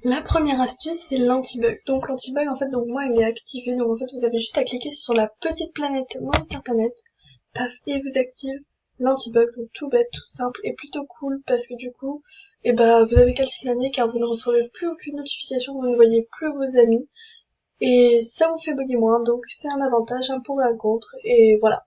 La première astuce, c'est l'anti-bug. Donc l'anti-bug, en fait, donc moi, il est activé. Donc en fait, vous avez juste à cliquer sur la petite planète Monster Planet, paf, et vous active l'anti-bug. Donc tout bête, tout simple et plutôt cool parce que du coup, vous avez qu'à le signaler car vous ne recevez plus aucune notification, vous ne voyez plus vos amis et ça vous fait bugger moins. Donc c'est un avantage, un pour et un contre et voilà.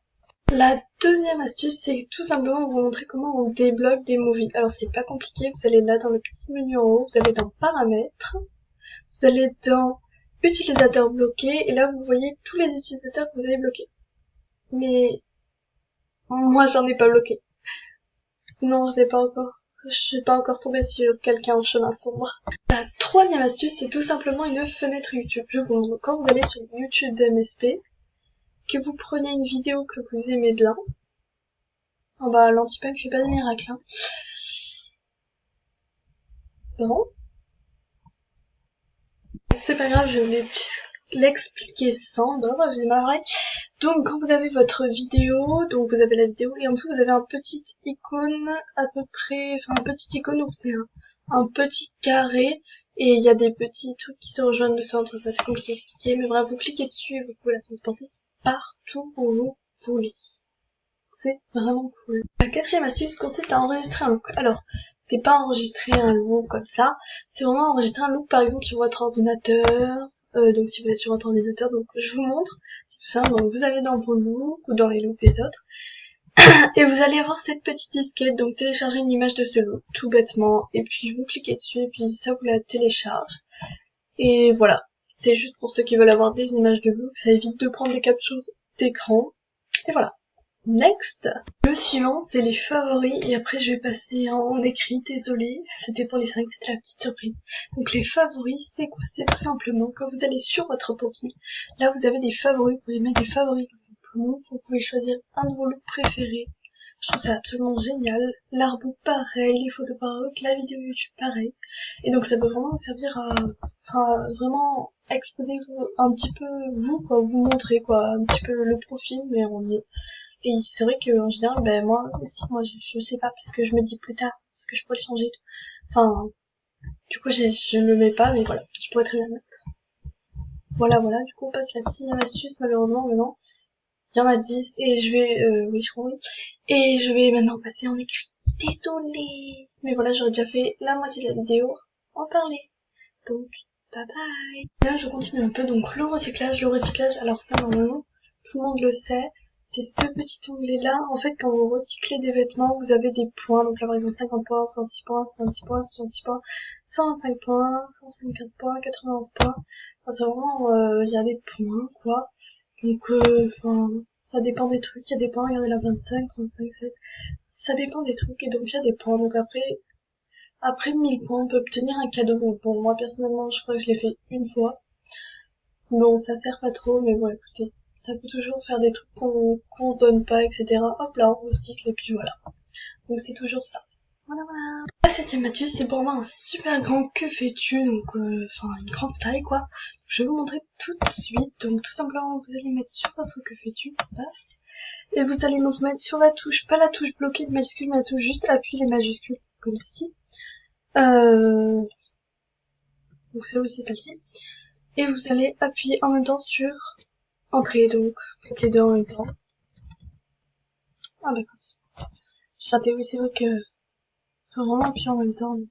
La deuxième astuce, c'est tout simplement vous montrer comment on débloque des movies. Alors c'est pas compliqué, vous allez là dans le petit menu en haut, vous allez dans paramètres, vous allez dans utilisateurs bloqués, et là vous voyez tous les utilisateurs que vous avez bloqués. Mais moi j'en ai pas bloqué. Non, je l'ai pas encore. Je suis pas encore tombée sur quelqu'un en chemin sombre. La troisième astuce, c'est tout simplement une fenêtre YouTube. Je vous montre. Quand vous allez sur YouTube de MSP, que vous prenez une vidéo que vous aimez bien, oh bah l'anti-bug fait pas de miracle, hein. Bon, c'est pas grave, je vais l'expliquer sans, non, j'ai mal vrai. Donc quand vous avez votre vidéo, donc vous avez la vidéo et en dessous vous avez un petit icône à peu près, enfin un petit icône où c'est un petit carré et il y a des petits trucs qui se rejoignent de centre, ça c'est compliqué à expliquer, mais bref, vous cliquez dessus et vous pouvez la transporter partout où vous voulez. C'est vraiment cool. La quatrième astuce consiste à enregistrer un look. Alors, c'est pas enregistrer un look comme ça, c'est vraiment enregistrer un look par exemple sur votre ordinateur. Donc si vous êtes sur votre ordinateur, donc je vous montre, c'est tout simple. Donc vous allez dans vos looks ou dans les looks des autres et vous allez avoir cette petite disquette, donc télécharger une image de ce look tout bêtement et puis vous cliquez dessus et puis ça vous la télécharge et voilà. C'est juste pour ceux qui veulent avoir des images de look, ça évite de prendre des captures d'écran et voilà. Next. Le suivant, c'est les favoris, et après je vais passer en écrit, désolé, c'était pour les 5, c'était la petite surprise. Donc les favoris, c'est quoi? C'est tout simplement, quand vous allez sur votre profil, là vous avez des favoris, vous pouvez mettre des favoris, par exemple, vous pouvez choisir un de vos looks préférés. Je trouve ça absolument génial. L'artbook pareil, les photos pareil, la vidéo YouTube pareil. Et donc ça peut vraiment vous servir à, enfin, vraiment exposer un petit peu vous, quoi, vous montrer, quoi, un petit peu le profil, mais en mieux. Et c'est vrai que en général, moi aussi, je sais pas, parce que je me dis plus tard, est-ce que je pourrais le changer et tout. Enfin, du coup, je ne le mets pas, mais voilà, je pourrais très bien le mettre. Voilà, du coup, on passe la 6e astuce, malheureusement, maintenant. Il y en a 10, et je vais, oui, je crois, oui. Et je vais maintenant passer en écrit. Désolée! Mais voilà, j'aurais déjà fait la moitié de la vidéo en parler. Donc, bye bye! Là, je continue un peu, donc le recyclage, alors ça, normalement, tout le monde le sait. C'est ce petit onglet là, en fait quand vous recyclez des vêtements, vous avez des points, donc là par exemple 50 points, 106 points, 106 points, 66 points, 125 points, 175 points, 91 points, enfin c'est vraiment, il y a des points quoi, donc enfin, ça dépend des trucs, il y a des points, regardez là 25, 35, 7, ça dépend des trucs, et donc il y a des points, donc après 1000 points, on peut obtenir un cadeau, donc bon, moi personnellement je crois que je l'ai fait une fois, bon ça sert pas trop, mais bon écoutez, ça peut toujours faire des trucs qu'on donne pas, etc. Hop là, on recycle et puis voilà. Donc c'est toujours ça. Voilà. La 7e astuce, c'est pour moi un super grand que fais-tu, donc enfin une grande taille quoi. Je vais vous montrer tout de suite. Donc tout simplement, vous allez mettre sur votre que fais-tu, paf, et vous allez vous mettre sur la touche, pas la touche bloquée de majuscules, mais la touche juste appuyer les majuscules, comme ici. Donc c'est aussi celle-ci. Et vous allez appuyer en même temps sur entrée, donc faites les deux en même temps. Ah d'accord. J'ai raté, oui, c'est vrai que faut vraiment appuyer en même temps. Donc.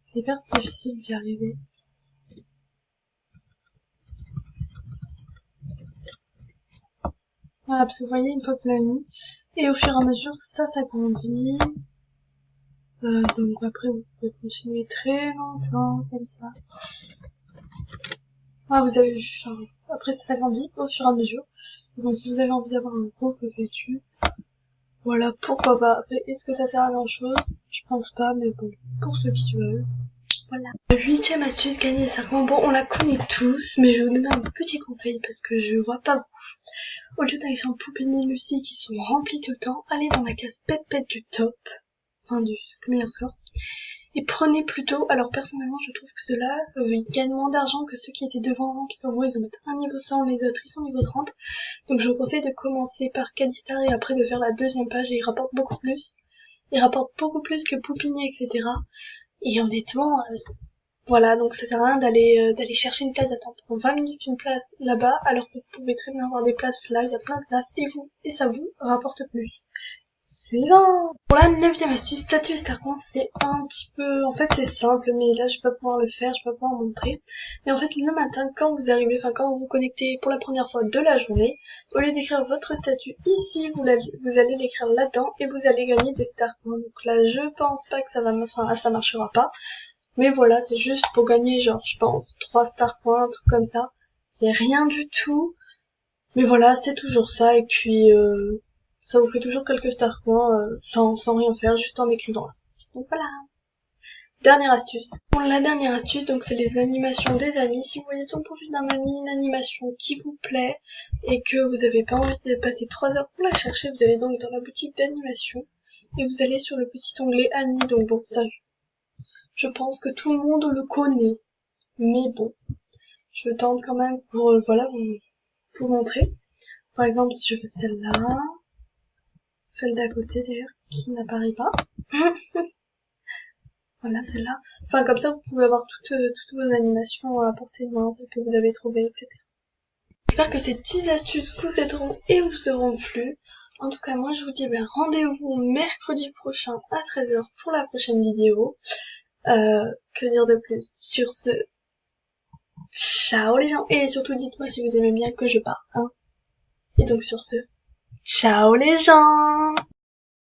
C'est hyper difficile d'y arriver. Voilà, parce que vous voyez, une fois que vous l'avez mis, et au fur et à mesure, ça grandit. Donc après, vous pouvez continuer très longtemps, comme ça. Ah, vous avez vu, enfin, après ça grandit au fur et à mesure. Donc si vous avez envie d'avoir un gros que fais-tu, voilà, pourquoi pas. Après, est-ce que ça sert à grand chose? Je pense pas, mais bon, pour ceux qui veulent. Voilà. La 8e astuce, gagner des serpents. Bon, on la connaît tous, mais je vais vous donner un petit conseil parce que je vois pas beaucoup. Au lieu d'aller sur Poupini Lucie qui sont remplis tout le temps, allez dans la case pet du top, enfin du meilleur score. et prenez plutôt. Alors personnellement je trouve que ceux-là ils gagnent moins d'argent que ceux qui étaient devant avant, parce qu'en gros ils en mettent un niveau 100, les autres ils sont niveau 30. Donc je vous conseille de commencer par Calistar et après de faire la deuxième page, et ils rapportent beaucoup plus. Ils rapportent beaucoup plus que Poupini, etc. Et honnêtement, voilà, donc ça sert à rien d'aller chercher une place, d'attendre pendant 20 minutes une place là-bas, alors que vous pouvez très bien avoir des places là, il y a plein de places, et ça vous rapporte plus. Suivant. Pour la 9e astuce, statut Starcoin, c'est un petit peu, en fait c'est simple, mais là je vais pas pouvoir le faire, je vais pas pouvoir montrer. Mais en fait le matin, quand vous arrivez, enfin quand vous vous connectez pour la première fois de la journée, au lieu d'écrire votre statut ici, vous allez l'écrire là-dedans et vous allez gagner des Starcoins. Donc là je pense pas que ça marchera pas. Mais voilà, c'est juste pour gagner genre, je pense, 3 Starcoins, un truc comme ça. C'est rien du tout. Mais voilà, c'est toujours ça, et puis ça vous fait toujours quelques Starcoins sans rien faire, juste en écrivant là. Donc voilà. Dernière astuce. Pour la dernière astuce, donc c'est les animations des amis. Si vous voyez sur le profil d'un ami une animation qui vous plaît et que vous avez pas envie de passer 3 heures pour la chercher, vous allez donc dans la boutique d'animation et vous allez sur le petit onglet amis. Donc bon, ça, je pense que tout le monde le connaît. Mais bon, je tente quand même pour voilà, vous montrer. Par exemple, si je fais celle-là, celle d'à côté d'ailleurs, qui n'apparaît pas. Voilà, celle-là. Enfin, comme ça, vous pouvez avoir toutes vos animations à portée de main que vous avez trouvées, etc. J'espère que ces petites astuces vous aideront et vous seront plu. En tout cas, moi, je vous dis rendez-vous mercredi prochain à 13h pour la prochaine vidéo. Que dire de plus? Sur ce, ciao les gens. Et surtout, dites-moi si vous aimez bien que je parle, hein. Et donc sur ce, ciao les gens!